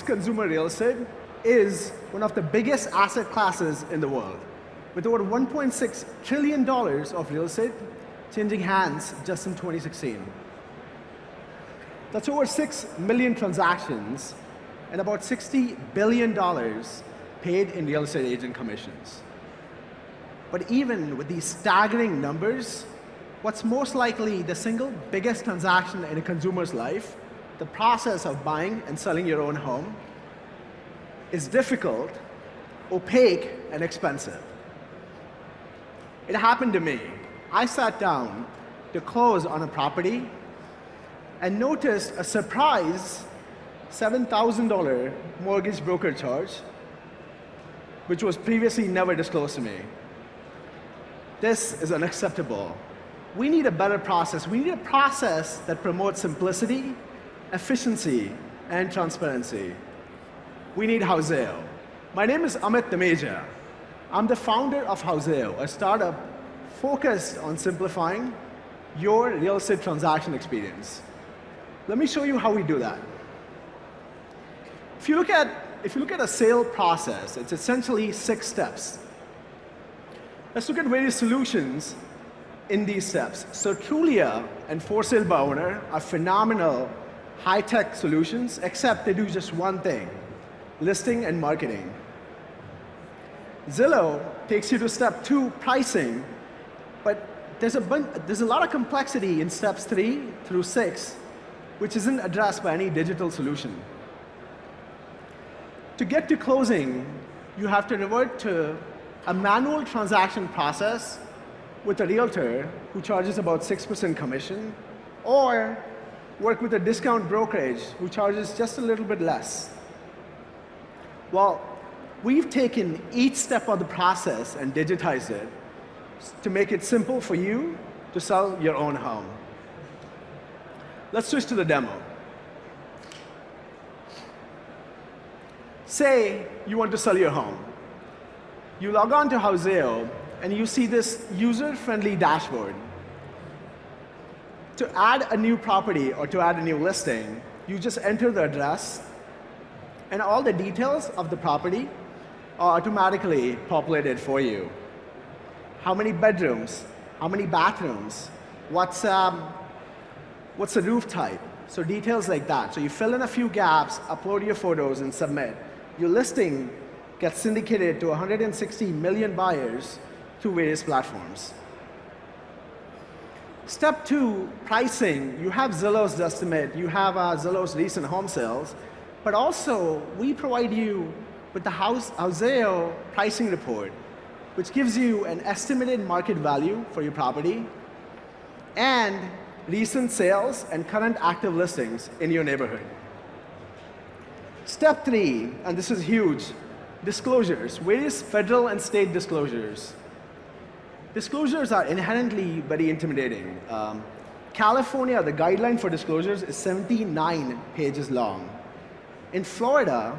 consumer real estate is one of the biggest asset classes in the world, with over $1.6 trillion of real estate changing hands just in 2016. That's over 6 million transactions and about $60 billion paid in real estate agent commissions. But even with these staggering numbers, what's most likely the single biggest transaction in a consumer's life, the process of buying and selling your own home, is difficult, opaque, and expensive. It happened to me. I sat down to close on a property and noticed a surprise $7,000 mortgage broker charge, which was previously never disclosed to me. This is unacceptable. We need a better process. We need a process that promotes simplicity, efficiency, and transparency. We need Houzeo. My name is Amit Dameja. I'm the founder of Houzeo, a startup focused on simplifying your real estate transaction experience. Let me show you how we do that. If you look at a sale process, it's essentially 6 steps. Let's look at various solutions in these steps. So Trulia and For Sale by Owner are phenomenal high-tech solutions, except they do just one thing: listing and marketing. Zillow takes you to step 2, pricing, but there's a lot of complexity in steps 3 through 6, which isn't addressed by any digital solution. To get to closing, you have to revert to a manual transaction process with a realtor who charges about 6% commission, or work with a discount brokerage who charges just a little bit less. Well, we've taken each step of the process and digitized it to make it simple for you to sell your own home. Let's switch to the demo. Say you want to sell your home. You log on to Houzeo, and you see this user-friendly dashboard. To add a new property or to add a new listing, you just enter the address, and all the details of the property are automatically populated for you. How many bedrooms? How many bathrooms? What's the roof type? So details like that. So you fill in a few gaps, upload your photos, and submit. Your listing gets syndicated to 160 million buyers through various platforms. Step 2, pricing. You have Zillow's estimate, you have Zillow's recent home sales, but also we provide you with the Houzeo pricing report, which gives you an estimated market value for your property and recent sales and current active listings in your neighborhood. Step 3, and this is huge, disclosures, various federal and state disclosures. Disclosures are inherently very intimidating. California, the guideline for disclosures is 79 pages long. In Florida,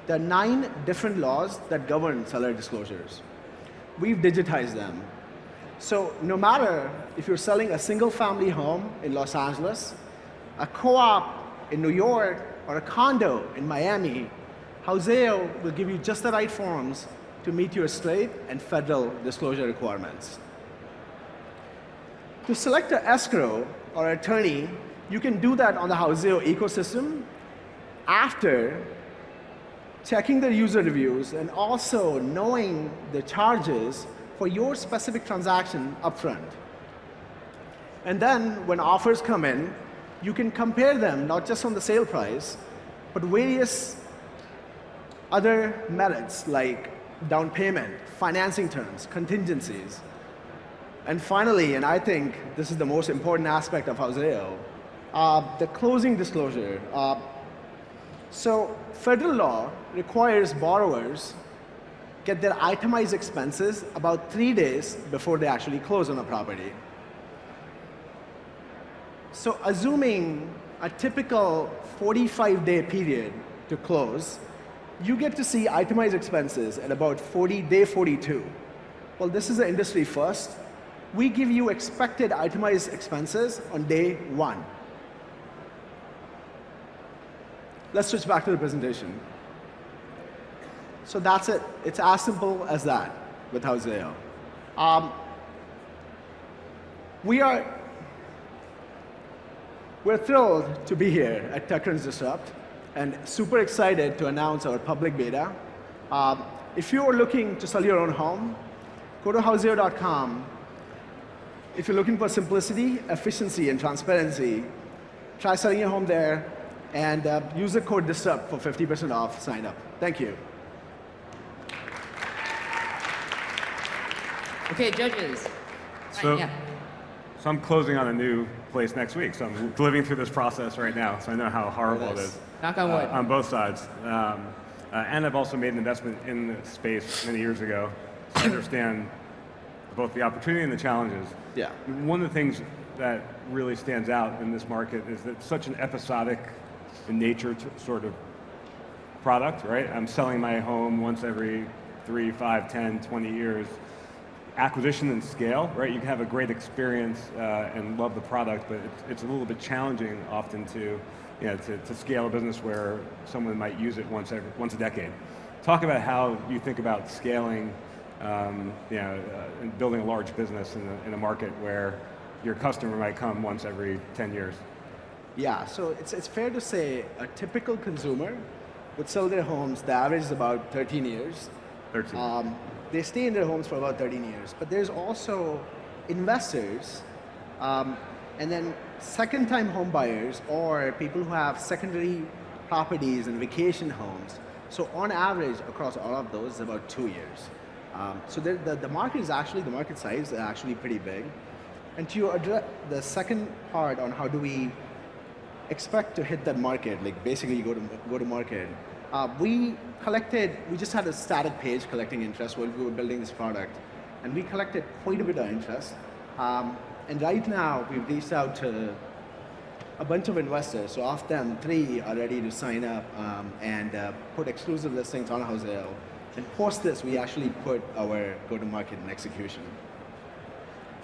there are 9 different laws that govern seller disclosures. We've digitized them. So no matter if you're selling a single-family home in Los Angeles, a co-op in New York, or a condo in Miami, Houzeo will give you just the right forms to meet your state and federal disclosure requirements. To select an escrow or attorney, you can do that on the Houzeo ecosystem after checking the user reviews and also knowing the charges for your specific transaction upfront. And then when offers come in, you can compare them not just on the sale price, but various other merits like down payment, financing terms, contingencies. And finally, and I think this is the most important aspect of Houzeo, the closing disclosure. So federal law requires borrowers get their itemized expenses about 3 days before they actually close on a property. So assuming a typical 45-day period to close, you get to see itemized expenses at about day 42. Well, this is an industry first. We give you expected itemized expenses on day 1. Let's switch back to the presentation. So that's it. It's as simple as that with Houzeo. We're thrilled to be here at TechCrunch Disrupt and super excited to announce our public beta. If you are looking to sell your own home, go to Houzeo.com. If you're looking for simplicity, efficiency, and transparency, try selling your home there and use the code DISRUPT for 50% off sign up. Thank you. Okay, judges. So, Yeah. so I'm closing on a new place next week. So I'm living through this process right now. So I know how horrible it is. Knock on wood. On both sides. And I've also made an investment in the space many years ago. So I understand both the opportunity and the challenges. Yeah. One of the things that really stands out in this market is that it's such an episodic in nature sort of product, right? I'm selling my home once every 3, 5, 10, 20 years. Acquisition and scale, right? You can have a great experience and love the product, but it's a little bit challenging often to scale a business where someone might use it once a decade. Talk about how you think about scaling, and building a large business in a market where your customer might come once every 10 years. Yeah, so it's fair to say a typical consumer would sell their homes, the average is about 13 years. 13. They stay in their homes for about 13 years, but there's also investors, and then second-time home buyers or people who have secondary properties and vacation homes. So on average, across all of those, it's about 2 years. So the market is actually, the market size is actually pretty big. And to address the second part on how do we expect to hit that market, like basically you go to market, we just had a static page collecting interest while we were building this product, and we collected quite a bit of interest. And right now, we've reached out to a bunch of investors, so of them, 3 are ready to sign up and put exclusive listings on Houzeo. And post this, we actually put our go-to-market in execution.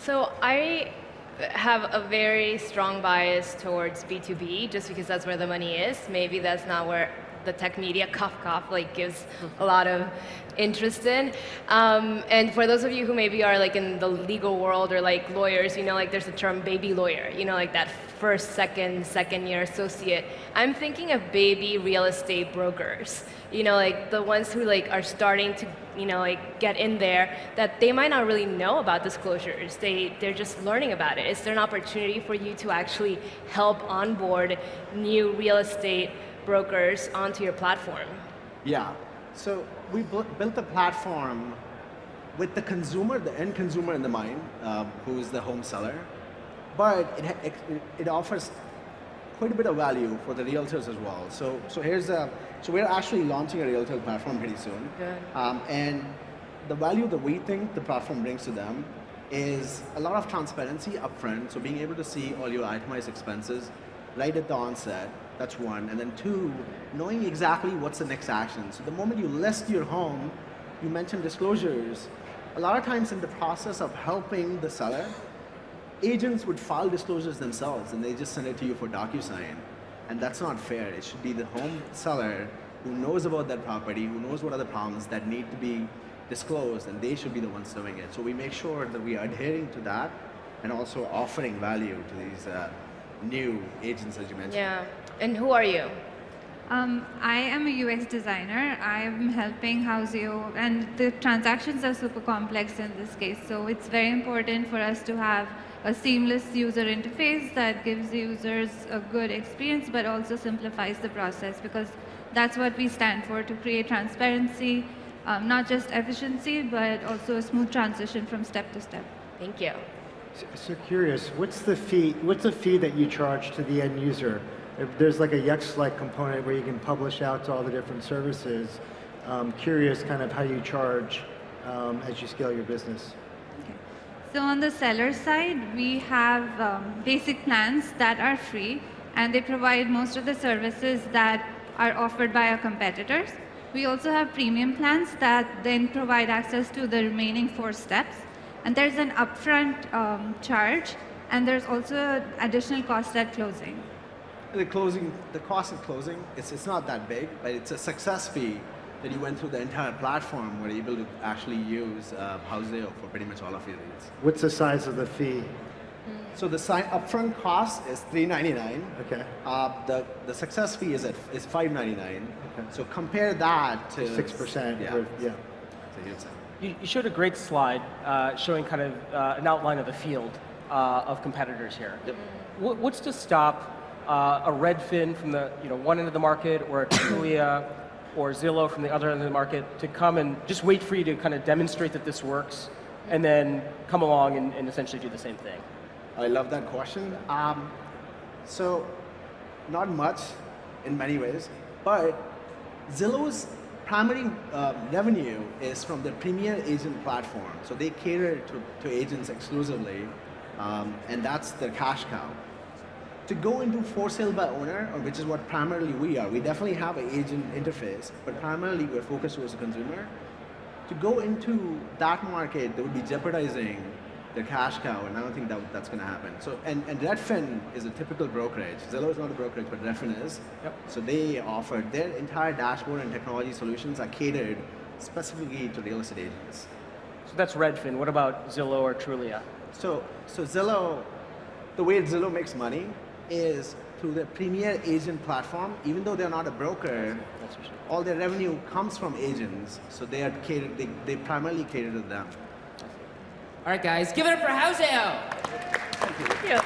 So I have a very strong bias towards B2B, just because that's where the money is. Maybe that's not where the tech media cough gives a lot of interest in. And for those of you who maybe are like in the legal world or like lawyers, like there's a term baby lawyer, like that first, second year associate. I'm thinking of baby real estate brokers, like the ones who like are starting to, like get in there, that they might not really know about disclosures. They're just learning about it. Is there an opportunity for you to actually help onboard new real estate brokers onto your platform? Yeah, so we built a platform with the consumer, the end consumer in the mind, who is the home seller, but it offers quite a bit of value for the realtors as well. So we're actually launching a realtor platform pretty soon. Good. And the value that we think the platform brings to them is a lot of transparency upfront, so being able to see all your itemized expenses right at the onset. That's one. And then 2, knowing exactly what's the next action. So the moment you list your home, you mentioned disclosures. A lot of times in the process of helping the seller, agents would file disclosures themselves and they just send it to you for DocuSign. And that's not fair. It should be the home seller who knows about that property, who knows what are the problems that need to be disclosed, and they should be the ones doing it. So we make sure that we are adhering to that and also offering value to these new agents, as you mentioned. Yeah. And who are you? I am a UX designer. I'm helping Houzeo, and the transactions are super complex in this case. So it's very important for us to have a seamless user interface that gives users a good experience, but also simplifies the process, because that's what we stand for, to create transparency, not just efficiency, but also a smooth transition from step to step. Thank you. So curious, what's the fee that you charge to the end user? If there's like a Yext-like component where you can publish out to all the different services, curious kind of how you charge as you scale your business. Okay. So on the seller side, we have basic plans that are free, and they provide most of the services that are offered by our competitors. We also have premium plans that then provide access to the remaining 4 steps. And there's an upfront charge, and there's also additional cost at closing. The cost of closing, it's not that big, but it's a success fee that you went through the entire platform, were able to actually use Houzeo for pretty much all of your needs. What's the size of the fee? So the upfront cost is $399. Okay. The success fee is $599. Okay. So compare that to 6%. Yeah. Yeah. It's a huge thing. You showed a great slide showing kind of an outline of the field of competitors here. Yep. What's to stop a Redfin from the one end of the market, or a Trulia, or Zillow from the other end of the market to come and just wait for you to kind of demonstrate that this works, and then come along and essentially do the same thing? I love that question. So, not much in many ways, but Zillow's primary revenue is from the Premier Agent platform. So they cater to agents exclusively, and that's their cash cow. To go into for sale by owner, or which is what primarily we are, we definitely have an agent interface, but primarily we're focused towards the consumer. To go into that market, they would be jeopardizing their cash cow, and I don't think that's going to happen. So, and Redfin is a typical brokerage. Zillow is not a brokerage, but Redfin is. Yep. So they offer their entire dashboard and technology solutions are catered specifically to real estate agents. So that's Redfin. What about Zillow or Trulia? So Zillow, the way Zillow makes money is through the Premier Agent platform. Even though they're not a broker, That's for sure. all their revenue comes from agents. So they are catered. They primarily cater to them. All right, guys, give it up for Houzeo. Thank you. Yeah.